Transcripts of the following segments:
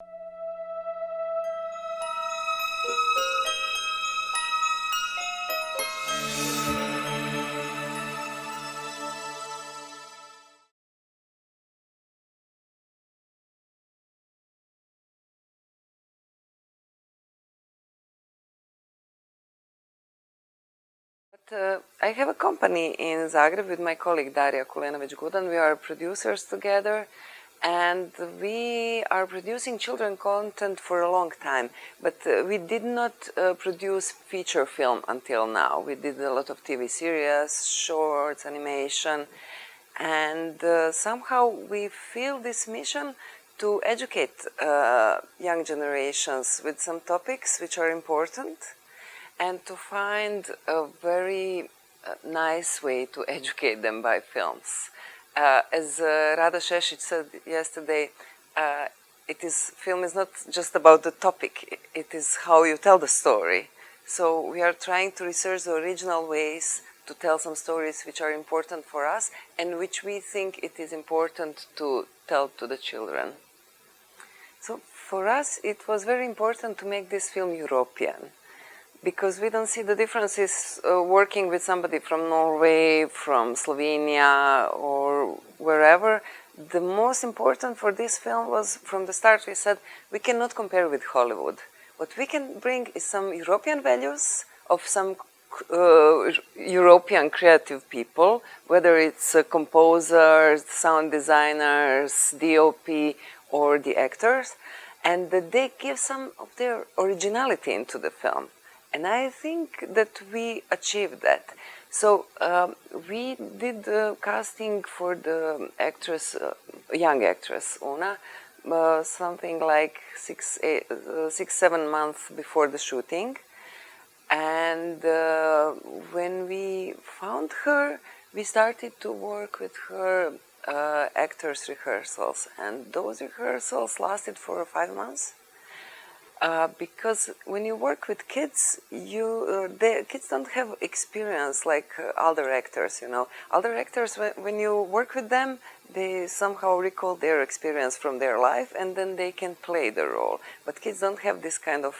I have a company in Zagreb with my colleague Darija Kulenović-Gudan. We are producers together, and we are producing children content for a long time. But we did not produce feature film until now. We did a lot of TV series, shorts, animation, and somehow we feel this mission to educate young generations with some topics which are important, and to find a very nice way to educate them by films. As Rada Šešić said yesterday, film is not just about the topic, it is how you tell the story. So we are trying to research the original ways to tell some stories which are important for us and which we think it is important to tell to the children. So for us it was very important to make this film European, because we don't see the differences working with somebody from Norway, from Slovenia, or wherever. The most important for this film was, from the start we said, we cannot compare with Hollywood. What we can bring is some European values of some European creative people, whether it's composers, sound designers, DOP, or the actors, and that they give some of their originality into the film. And I think that we achieved that. So we did the casting for the actress, young actress, Una, something like 6-7 months before the shooting. And when we found her, we started to work with her actors' rehearsals. And those rehearsals lasted for 5 months. Because when you work with kids, kids don't have experience like older actors, you know. Older actors, when you work with them, they somehow recall their experience from their life and then they can play the role. But kids don't have this kind of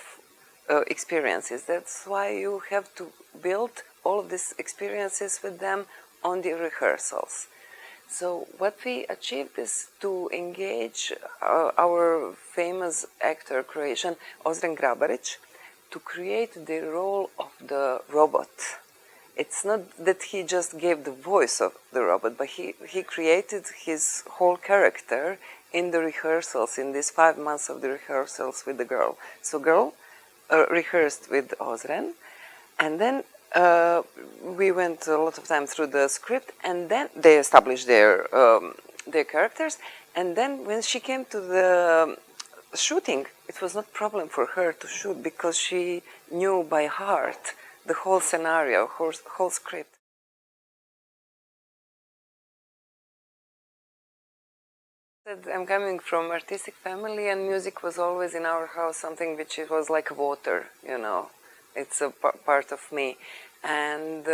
experiences. That's why you have to build all of these experiences with them on the rehearsals. So what we achieved is to engage our famous actor Croatian Ozren Grabarić to create the role of the robot. It's not that he just gave the voice of the robot, but he created his whole character in the rehearsals, in these 5 months of the rehearsals with the girl. So girl rehearsed with Ozren, and then we went a lot of time through the script, and then they established their characters, and then when she came to the shooting, it was not a problem for her to shoot because she knew by heart the whole scenario, whole script. I'm coming from artistic family, and music was always in our house something which was like water, you know. It's a part of me, and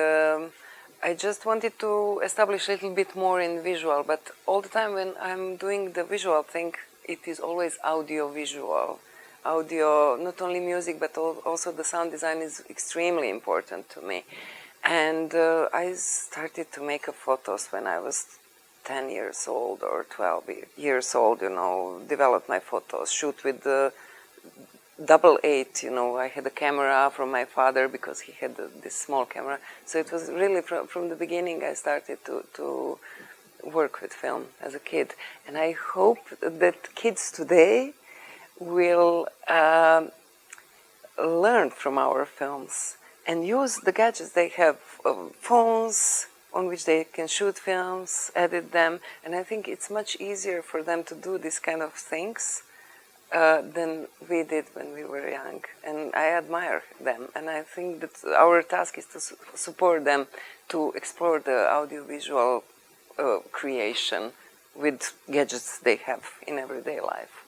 I just wanted to establish a little bit more in visual, but all the time when I'm doing the visual thing, it is always audio-visual. Audio, not only music, but also the sound design is extremely important to me. And I started to make photos when I was 10 years old or 12 years old, you know, develop my photos, shoot with the 8-8, you know. I had a camera from my father because he had this small camera. So it was really from the beginning I started to work with film as a kid. And I hope that kids today will learn from our films and use the gadgets they have, phones on which they can shoot films, edit them. And I think it's much easier for them to do this kind of things than we did when we were young, and I admire them, and I think that our task is to support them to explore the audiovisual creation with gadgets they have in everyday life.